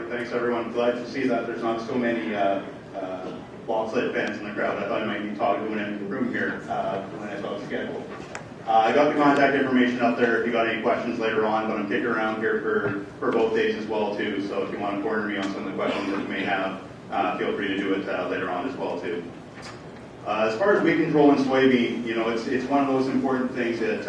Perfect. Thanks, everyone. Glad to see that there's not so many box-lit fans in the crowd. I thought I might be talking to an empty room here when I saw the schedule. I got the contact information up there if you got any questions later on, but I'm kicking around here for both days as well, too. So if you want to corner me on some of the questions that you may have, feel free to do it later on as well, too. As far as weed control in soybean, it's one of those important things that,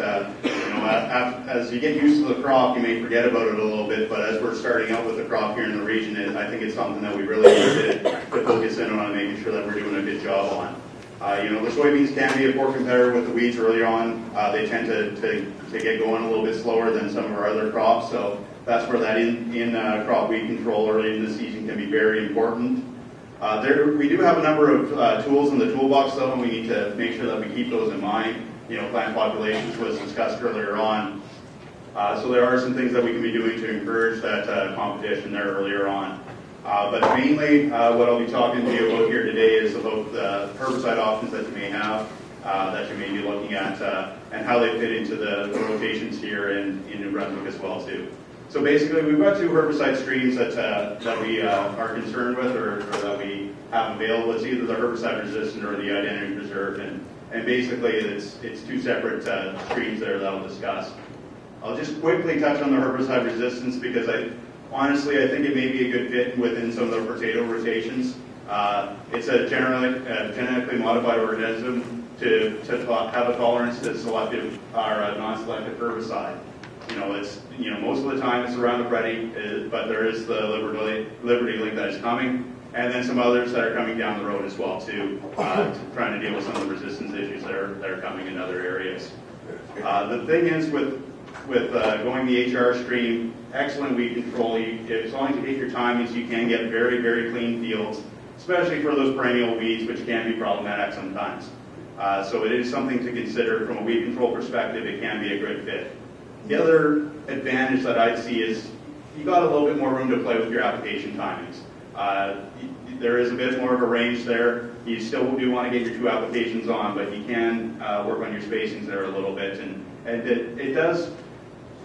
as you get used to the crop, you may forget about it a little bit, but as we're starting out with the crop here in the region, I think it's something that we really need to focus in on, making sure that we're doing a good job on. The soybeans can be a poor competitor with the weeds early on. They tend to get going a little bit slower than some of our other crops, so that's where that in-crop weed control early in the season can be very important. We do have a number of tools in the toolbox, though, and we need to make sure that we keep those in mind. Plant populations was discussed earlier on. So there are some things that we can be doing to encourage that competition there earlier on. But mainly what I'll be talking to you about here today is about the herbicide options that you may have, that you may be looking at, and how they fit into the rotations here in New Brunswick as well, too. So basically, we've got two herbicide streams that we are concerned with, or that we have available. It's either the herbicide resistant or the identity preserved, and basically it's two separate streams there that I'll discuss. I'll just quickly touch on the herbicide resistance because honestly I think it may be a good fit within some of the potato rotations. It's a genetically modified organism to have a tolerance to selective or non-selective herbicide. Most of the time it's around the ready, but there is the Liberty Link that is coming, and then some others that are coming down the road as well too, trying to deal with some of the resistance issues that are coming in other areas. The thing is with going the HR stream, excellent weed control. As long as you take your timings, you can get very, very clean fields, especially for those perennial weeds, which can be problematic sometimes. So it is something to consider from a weed control perspective. It can be a good fit. The other advantage that I'd see is you got a little bit more room to play with your application timings. There is a bit more of a range there. You still do want to get your two applications on, but you can work on your spacings there a little bit. And it does,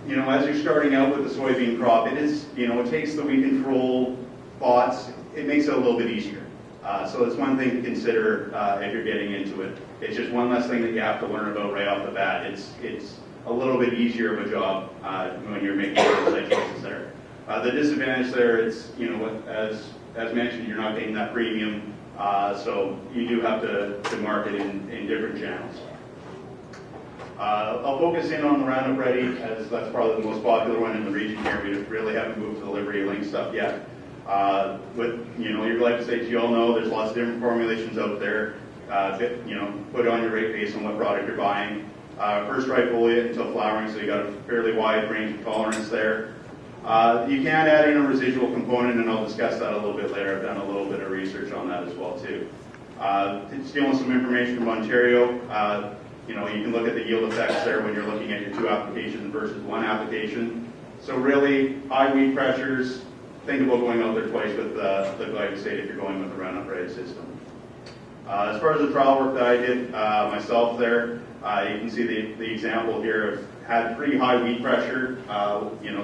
as you're starting out with the soybean crop, it takes the weed control thoughts, it makes it a little bit easier. So it's one thing to consider if you're getting into it. It's just one less thing that you have to learn about right off the bat. It's a little bit easier of a job when you're making herbicide choices there. The disadvantage there is, as mentioned, you're not getting that premium, so you do have to market in different channels. I'll focus in on the Roundup Ready, as that's probably the most popular one in the region here. We really haven't moved to the Liberty Link stuff yet. With your glyphosate, you all know there's lots of different formulations out there. Put on your rate based on what product you're buying. First dry foliate until flowering, so you got a fairly wide range of tolerance there. You can add in a residual component, and I'll discuss that a little bit later. I've done a little bit of research on that as well too. Stealing some information from Ontario, you can look at the yield effects there when you're looking at your two applications versus one application. So really, high weed pressures, think about going out there twice with the glyphosate if you're going with the Roundup Ready system. As far as the trial work that I did myself there, you can see the example here of had pretty high weed pressure.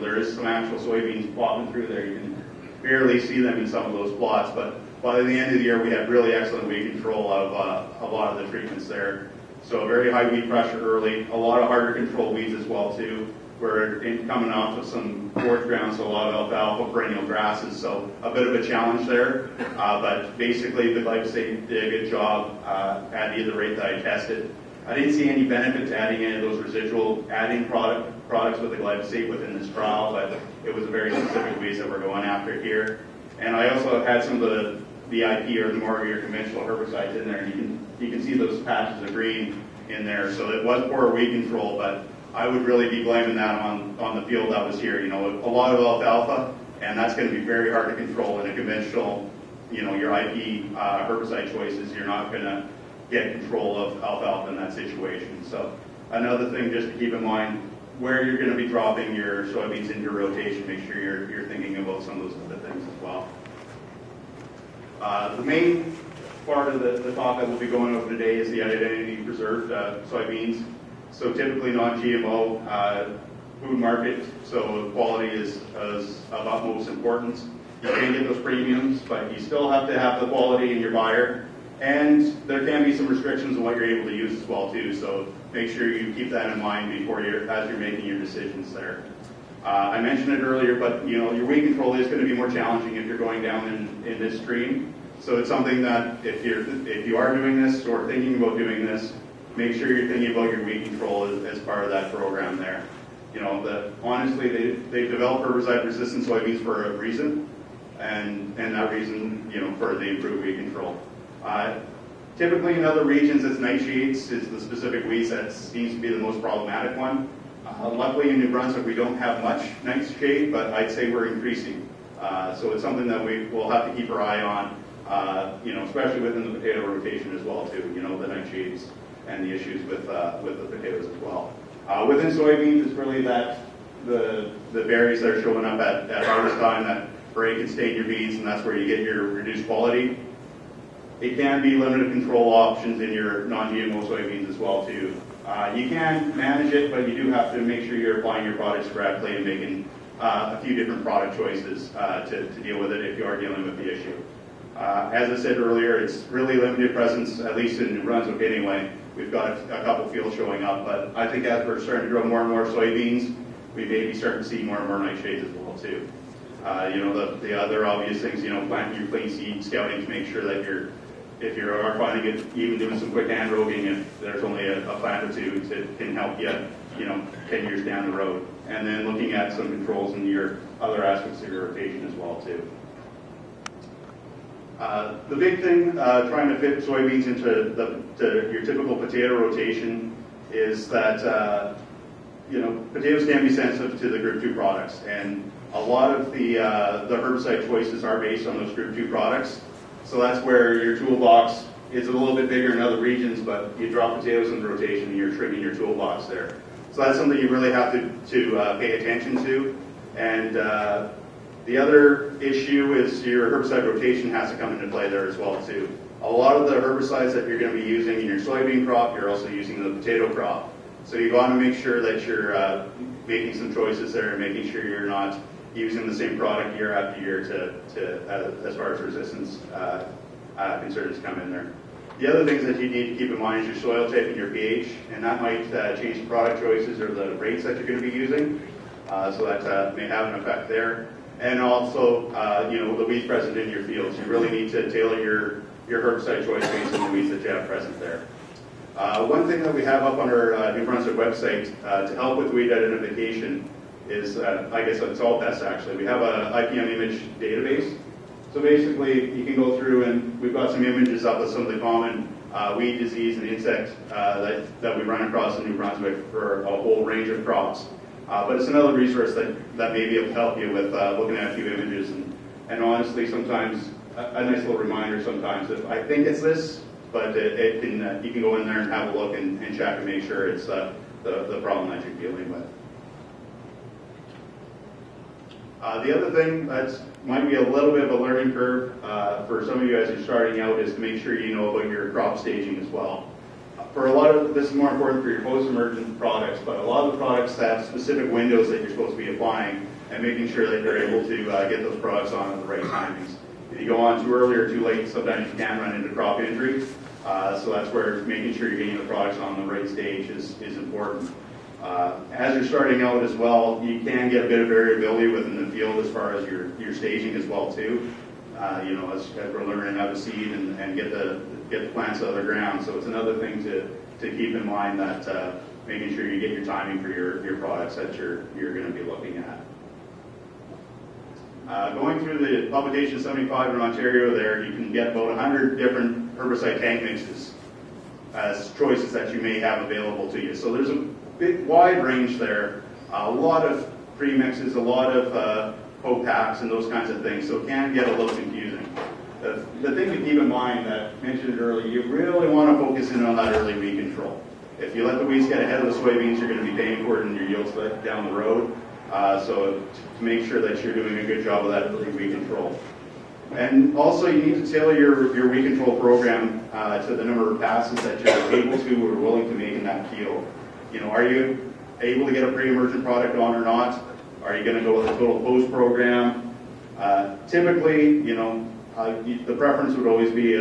There is some actual soybeans plopping through there. You can barely see them in some of those plots, but by the end of the year we had really excellent weed control of a lot of the treatments there. So very high weed pressure early, a lot of harder control weeds as well too. We're coming off of some forage ground, so a lot of alfalfa, perennial grasses, so a bit of a challenge there. But basically the glyphosate did a good job at either rate that I tested. I didn't see any benefit to adding any of those residual products with the glyphosate within this trial, but it was a very specific weeds that we're going after here. And I also had some of the VIP or the more of your conventional herbicides in there, and you can see those patches of green in there. So it was poor weed control, but I would really be blaming that on the field that was here. A lot of alfalfa, and that's going to be very hard to control in a conventional, your IP herbicide choices. You're not going to get control of alfalfa in that situation. So another thing just to keep in mind, where you're going to be dropping your soybeans into your rotation, make sure you're thinking about some of those other things as well. The main part of the talk that we'll be going over today is the identity preserved soybeans. So typically non-GMO, food market, so quality is of utmost importance. You can get those premiums, but you still have to have the quality in your buyer. And there can be some restrictions on what you're able to use as well too. So make sure you keep that in mind as you're making your decisions there. I mentioned it earlier, but your weed control is going to be more challenging if you're going down in this stream. So it's something that if you are doing this or thinking about doing this, make sure you're thinking about your weed control as part of that program there. Honestly, they've developed herbicide-resistant soybeans for a reason, and that reason, for the improved weed control. Typically in other regions, it's nightshades is the specific weeds that seems to be the most problematic one. Luckily in New Brunswick, we don't have much nightshade, but I'd say we're increasing. So it's something that we will have to keep our eye on, especially within the potato rotation as well too. The nightshades and the issues with the potatoes as well. Within soybeans, it's really that the berries that are showing up at harvest time that break and stain your beans, and that's where you get your reduced quality. It can be limited control options in your non-GMO soybeans as well too. You can manage it, but you do have to make sure you're applying your products correctly and making a few different product choices to deal with it if you are dealing with the issue. As I said earlier, it's really limited presence, at least in New Brunswick anyway. We've got a couple fields showing up, but I think as we're starting to grow more and more soybeans, we may be starting to see more and more nightshades as well too. The other obvious things, planting your clean seed, scouting to make sure that if you are finding it, even doing some quick hand roguing, if there's only a plant or two, it can help you, 10 years down the road. And then looking at some controls in your other aspects of your rotation as well too. The big thing trying to fit soybeans into your typical potato rotation is that potatoes can be sensitive to the Group 2 products, and a lot of the herbicide choices are based on those Group 2 products. So that's where your toolbox is a little bit bigger in other regions, but you drop potatoes in the rotation and you're trimming your toolbox there. So that's something you really have to pay attention to. And the other issue is your herbicide rotation has to come into play there as well too. A lot of the herbicides that you're going to be using in your soybean crop, you're also using in the potato crop. So you want to make sure that you're making some choices there and making sure you're not using the same product year after year as far as resistance concerns come in there. The other things that you need to keep in mind is your soil type and your pH, and that might change the product choices or the rates that you're going to be using. So that may have an effect there. And also, the weeds present in your fields. You really need to tailor your herbicide choice based on the weeds that you have present there. One thing that we have up on our New Brunswick website to help with weed identification is, I guess it's all pests actually. We have a IPM image database. So basically, you can go through and we've got some images up of some of the common weed disease and insect that we run across in New Brunswick for a whole range of crops. But it's another resource that may be able to help you with looking at a few images. And honestly, sometimes, a nice little reminder sometimes, if I think it's this, but you can go in there and have a look and check and make sure it's the problem that you're dealing with. The other thing that might be a little bit of a learning curve for some of you as you're starting out is to make sure you know about your crop staging as well. For a lot of, this is more important for your post-emergent products, but a lot of the products have specific windows that you're supposed to be applying and making sure that you're able to get those products on at the right timings. If you go on too early or too late, sometimes you can run into crop injury. So that's where making sure you're getting the products on the right stage is important. As you're starting out as well, you can get a bit of variability within the field as far as your staging as well too. As we're learning how to seed and get the plants out of the ground. So it's another thing to keep in mind that making sure you get your timing for your products that you're going to be looking at. Going through the publication 75 in Ontario there, you can get about 100 different herbicide tank mixes as choices that you may have available to you. So there's a big wide range there, a lot of premixes, a lot of co-packs and those kinds of things, so it can get a little confusing. The thing to keep in mind that I mentioned earlier, you really want to focus in on that early weed control. If you let the weeds get ahead of the soybeans, you're going to be paying for it in your yields down the road. So to make sure that you're doing a good job of that early weed control. And also you need to tailor your weed control program to the number of passes that you're able to or willing to make in that field. Are you able to get a pre-emergent product on or not? Are you going to go with a total post program? Typically, the preference would always be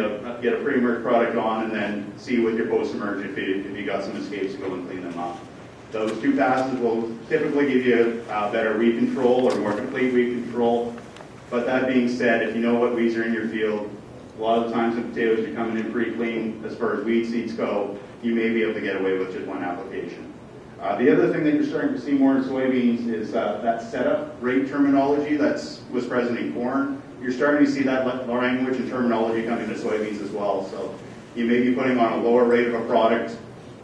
get a pre-emergent product on and then see with your post-emerge if you got some escapes to go and clean them up. Those two passes will typically give you better weed control or more complete weed control. But that being said, if you know what weeds are in your field, a lot of the times in potatoes you're coming in pretty clean as far as weed seeds go, you may be able to get away with just one application. The other thing that you're starting to see more in soybeans is that setup rate terminology that was present in corn. You're starting to see that language and terminology come into soybeans as well. So you may be putting on a lower rate of a product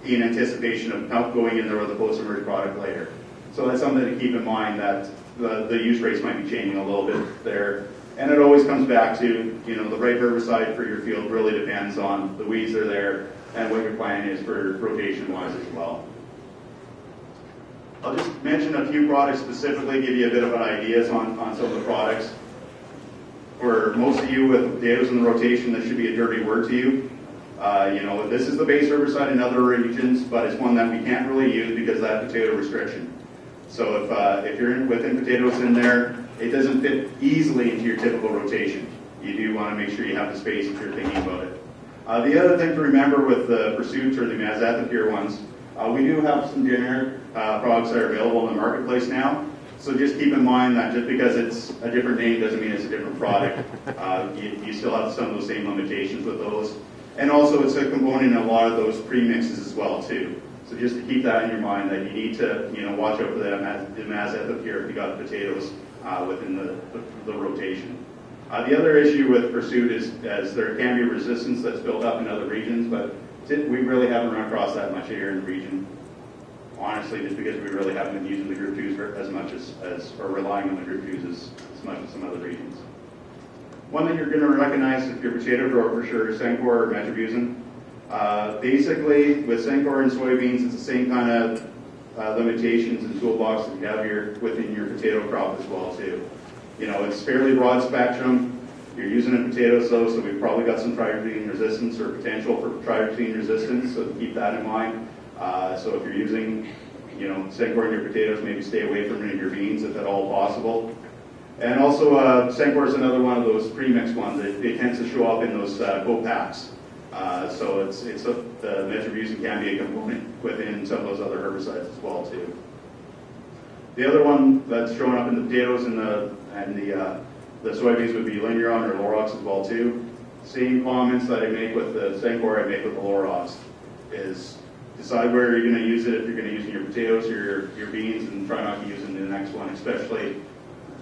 in anticipation of going in there with a post-emerge product later. So that's something to keep in mind, that the use rates might be changing a little bit there. And it always comes back to, the right herbicide for your field really depends on the weeds that are there and what your plan is for rotation-wise as well. I'll just mention a few products specifically, give you a bit of an ideas on some of the products. For most of you with potatoes in the rotation, this should be a dirty word to you. This is the base herbicide in other regions, but it's one that we can't really use because of that potato restriction. So if you're within potatoes in there, it doesn't fit easily into your typical rotation. You do want to make sure you have the space if you're thinking about it. The other thing to remember with the Pursuits or the Mazethapure ones, we do have some generic products that are available in the marketplace now. So just keep in mind that just because it's a different name doesn't mean it's a different product. You still have some of those same limitations with those. And also it's a component in a lot of those premixes as well too. So just to keep that in your mind, that you need to watch out for the Mazethapure if you got potatoes within the rotation. The other issue with Pursuit is there can be resistance that's built up in other regions, but we really haven't run across that much here in the region. Honestly, just because we really haven't been using the Group 2s as much or relying on the Group 2s as much as some other regions. One that you're going to recognize if you're a potato grower for sure is Sencor or Metribuzin. Basically, with Sencor and soybeans, it's the same kind of limitations and toolbox that you have within your potato crop as well too. It's fairly broad spectrum. You're using it in potatoes though, so we've probably got some tritazine resistance or potential for tritazine resistance, so keep that in mind. So if you're using, Sencor in your potatoes, maybe stay away from it in your beans if at all possible. And also, Sencor is another one of those premix ones. It tends to show up in those co-packs. So the Metribuzin can be a component within some of those other herbicides as well too. The other one that's showing up in the potatoes and the soybeans would be Linearon or Lorox as well too. Same comments that I make with the Sencor I make with the Lorox is decide where you're going to use it. If you're going to use it in your potatoes or your beans, and try not to use it in the next one, especially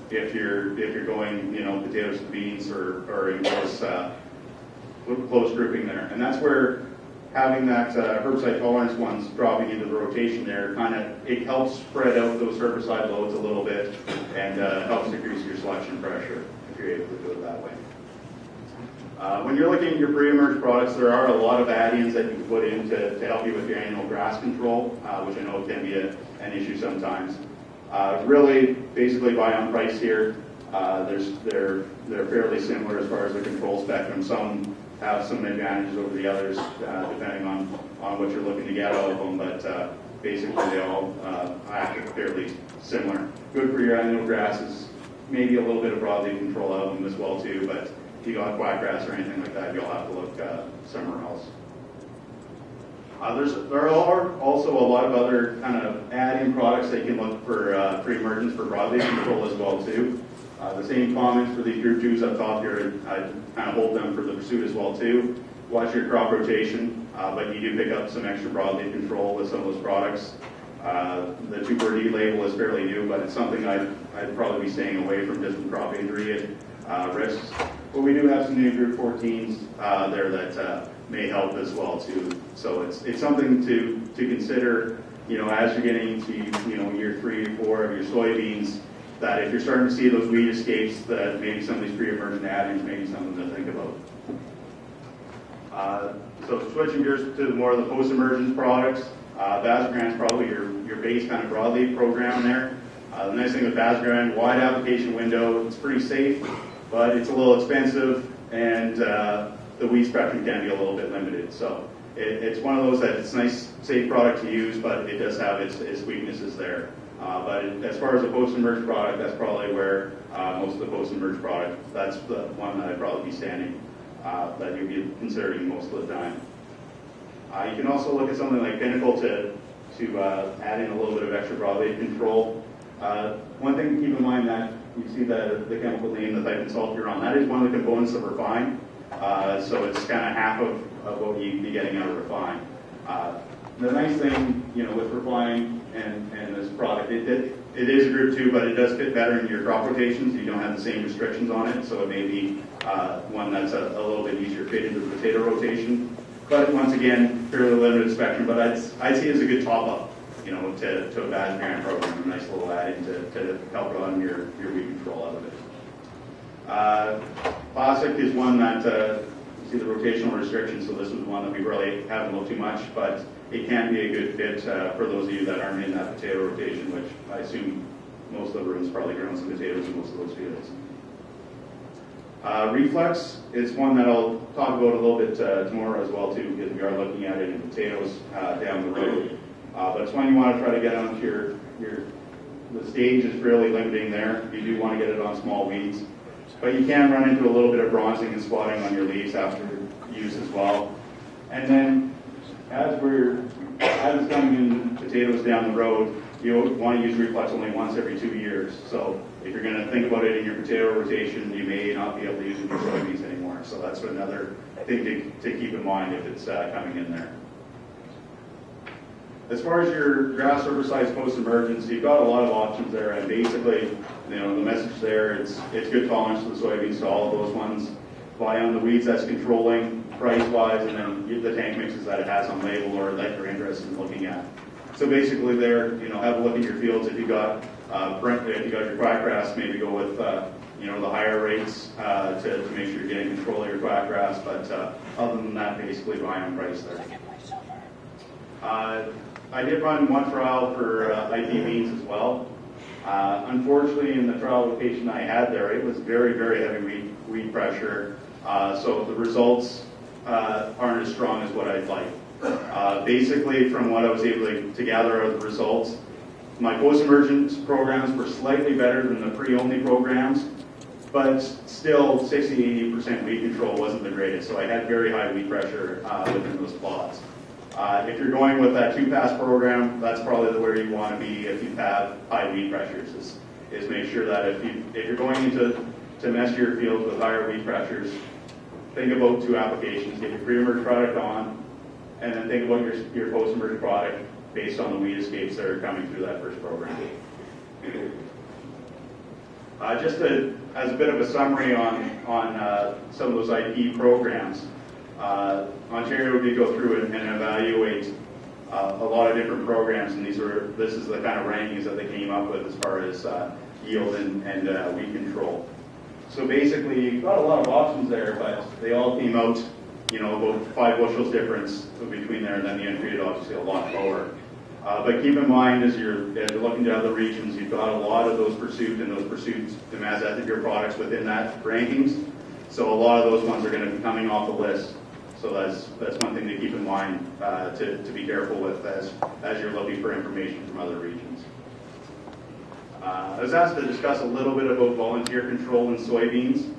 if you're going potatoes to beans or in close grouping there. And that's where having that herbicide tolerance ones dropping into the rotation there it helps spread out those herbicide loads a little bit and helps decrease your selection pressure if you're able to do it that way. When you're looking at your pre-emerge products, there are a lot of add-ins that you can put in to help you with your annual grass control, which I know can be an issue sometimes. Really, basically buy on price here. They're fairly similar as far as the control spectrum. Some have some advantages over the others, depending on what you're looking to get out of them, but basically they all act fairly similar. Good for your annual grasses, maybe a little bit of broadleaf control out of them as well too, but if you got quackgrass or anything like that, you'll have to look somewhere else. There are also a lot of other kind of add-in products that you can look for pre-emergence for broadleaf control as well too. The same comments for these Group 2s up top here, I kind of hold them for the Pursuit as well too. Watch your crop rotation, but you do pick up some extra broadleaf control with some of those products. The 2,4-D label is fairly new, but it's something I'd probably be staying away from just from crop injury and risks. But we do have some new Group 14s there that may help as well too. So it's something to consider, as you're getting into year 3 or 4 of your soybeans, that if you're starting to see those weed escapes, that maybe some of these pre-emergent add-ins may be something to think about. So switching gears to more of the post-emergence products, Bazagran is probably your base kind of broadleaf program there. The nice thing with Bazagran, wide application window, it's pretty safe, but it's a little expensive, and the weed spectrum can be a little bit limited. So it's one of those that it's a nice, safe product to use, but it does have its weaknesses there. As far as a post-emerge product, that's probably where most of the post-emerge product, that's the one that I'd probably be standing, that you'd be considering most of the time. You can also look at something like Pinnacle to add in a little bit of extra broadleaf control. One thing to keep in mind that you see the chemical name, the type and salt you're on, that is one of the components of Refine. So it's kind of half of what you'd be getting out of Refine. The nice thing, with Refine and this product, it is a Group 2, but it does fit better into your crop rotations. You don't have the same restrictions on it, so it may be one that's a little bit easier fit into the potato rotation. But once again, fairly limited spectrum, but I'd see it as a good top-up, to a bad parent program, a nice little add-in to help run your weed control out of it. Classic is one that, you see the rotational restrictions, so this is one that we really haven't looked too much, but it can be a good fit for those of you that aren't in that potato rotation, which I assume most of the room's probably grown some potatoes in most of those fields. Reflex is one that I'll talk about a little bit tomorrow as well too, because we are looking at it in potatoes down the road. But it's one you want to try to get onto the stage is really limiting there. You do want to get it on small weeds. But you can run into a little bit of bronzing and spotting on your leaves after use as well. And then as it's coming in potatoes down the road, you want to use Reflex only once every 2 years. So if you're going to think about it in your potato rotation, you may not be able to use it in your soybeans anymore. So that's another thing to keep in mind if it's coming in there. As far as your grass herbicides post-emergence, you've got a lot of options there, and basically, the message there, it's good tolerance to the soybeans, to all of those ones. Buy on the weeds that's controlling price-wise, and then the tank mixes that it has on label or that you're interested in looking at. So basically there, have a look at your fields. If you got your quackgrass, maybe go with the higher rates to make sure you're getting control of your quackgrass. But other than that, basically buy on price there. I did run one trial for IP beans as well. Unfortunately, in the trial location I had there, it was very, very heavy weed pressure. So the results aren't as strong as what I'd like. Basically, from what I was able to gather out of the results, my post-emergence programs were slightly better than the pre-only programs, but still 60–80% weed control wasn't the greatest. So I had very high weed pressure within those plots. If you're going with that 2-pass program, that's probably where you want to be if you have high weed pressures, is make sure that if you're going into mess your fields with higher weed pressures, think about 2 applications. Get your pre-emerge product on, and then think about your post-emerge product based on the weed escapes that are coming through that first program. Just as a bit of a summary on some of those IP programs, Ontario did go through and evaluate a lot of different programs, and this is the kind of rankings that they came up with as far as yield and weed control. So basically, you've got a lot of options there, but they all came out, about 5 bushels difference between there, and then the untreated obviously a lot lower. But keep in mind, as you're looking to other regions, you've got a lot of those pursuit and those pursuits domestic your products within that rankings. So a lot of those ones are going to be coming off the list. So that's one thing to keep in mind to be careful with as you're looking for information from other regions. I was asked to discuss a little bit about volunteer control in soybeans,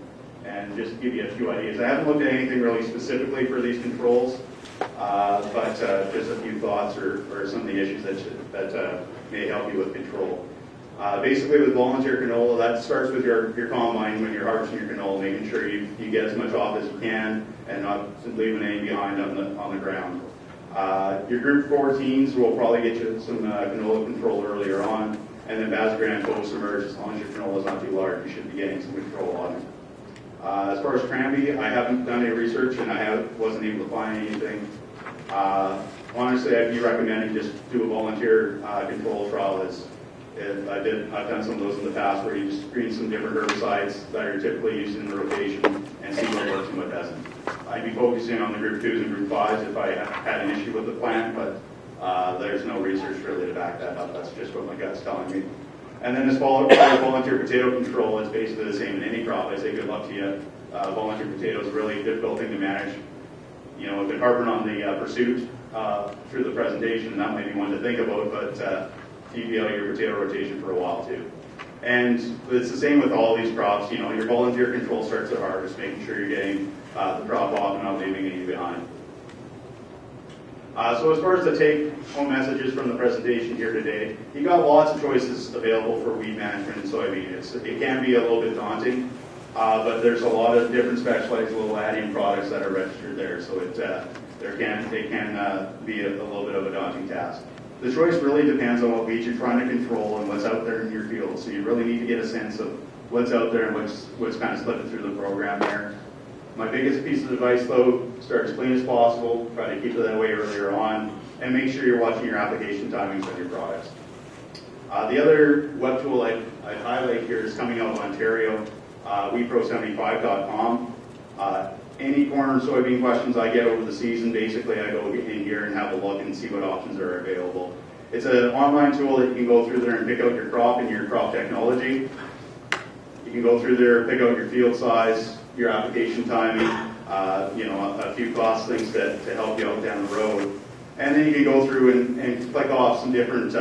and just to give you a few ideas. I haven't looked at anything really specifically for these controls, but just a few thoughts or some of the issues that may help you with control. Basically, with volunteer canola, that starts with your combine when you're harvesting your canola, making sure you get as much off as you can and not leaving any behind on the ground. Your Group 14s will probably get you some canola control earlier on, and then Bazagran post-emerge, as long as your canola is not too large, you should be getting some control on it. As far as Cranby, I haven't done any research and I wasn't able to find anything. Honestly, I'd be recommending just do a volunteer control trial. I've done some of those in the past where you just screen some different herbicides that are typically used in the rotation and see what works and what doesn't. I'd be focusing on the Group 2s and Group 5s if I had an issue with the plant, but there's no research really to back that up. That's just what my gut's telling me. And then as far as volunteer potato control, it's basically the same in any crop. I say good luck to you. Volunteer potato is a really difficult thing to manage. I've been harping on the pursuit through the presentation, and that might be one to think about, but you'd be out of your potato rotation for a while too. And it's the same with all these crops. Your volunteer control starts at harvest, making sure you're getting the crop off and not leaving any behind. So as far as the take-home messages from the presentation here today, you got lots of choices available for weed management in soybean. It can be a little bit daunting, but there's a lot of different specialized little add-in products that are registered there, so it can be a little bit of a daunting task. The choice really depends on what weeds you're trying to control and what's out there in your field, so you really need to get a sense of what's out there and what's kind of slipping through the program there. My biggest piece of advice, though, start as clean as possible, try to keep it that way earlier on, and make sure you're watching your application timings on your products. The other web tool I'd highlight here is coming out of Ontario, weedpro75.com. Any corn or soybean questions I get over the season, basically I go in here and have a look and see what options are available. It's an online tool that you can go through there and pick out your crop and your crop technology. You can go through there, pick out your field size, your application timing, a few cost things to help you out down the road. And then you can go through and click off some different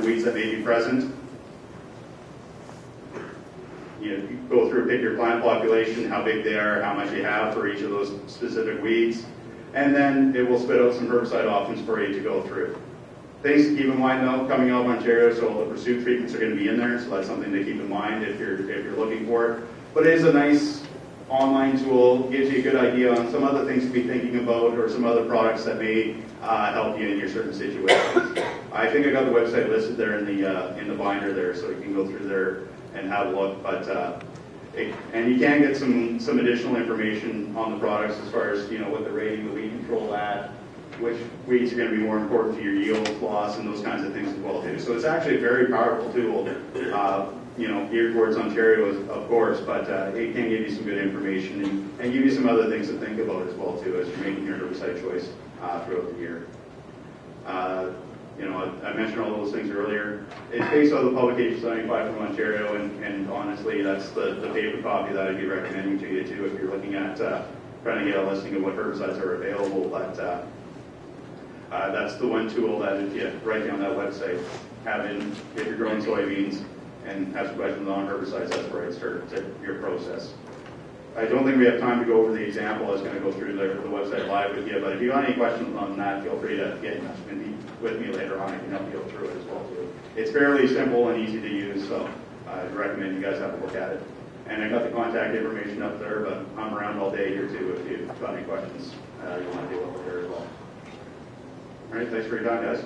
weeds that may be present. You go through, pick your plant population, how big they are, how much you have for each of those specific weeds, and then it will spit out some herbicide options for you to go through. Things to keep in mind though, coming out of Ontario, so all the pursuit treatments are going to be in there, so that's something to keep in mind if you're looking for it. But it is a nice online tool, gives you a good idea on some other things to be thinking about or some other products that may help you in your certain situations. I think I got the website listed there in the binder there, so you can go through there and have a look. But and you can get some additional information on the products as far as what they're rating the weed control at, which weeds are going to be more important to your yield loss and those kinds of things as well too. So it's actually a very powerful tool, geared towards Ontario of course, but it can give you some good information and give you some other things to think about as well too as you're making your herbicide choice throughout the year. I mentioned all those things earlier. It's based on the publication 75 from Ontario, and honestly, that's the paper copy that I'd be recommending to you too if you're looking at trying to get a listing of what herbicides are available. But that's the one tool that if you write down that website, if you're growing soybeans and have some questions on herbicides, that's where I'd start your process. I don't think we have time to go over the example. I was going to go through the website live with you, but if you have any questions on that, feel free to get in touch with me later on. I can help you go through it as well too. It's fairly simple and easy to use, so I'd recommend you guys have a look at it. And I got the contact information up there, but I'm around all day here too if you've got any questions you want to deal with there as well. All right, thanks for your time, guys.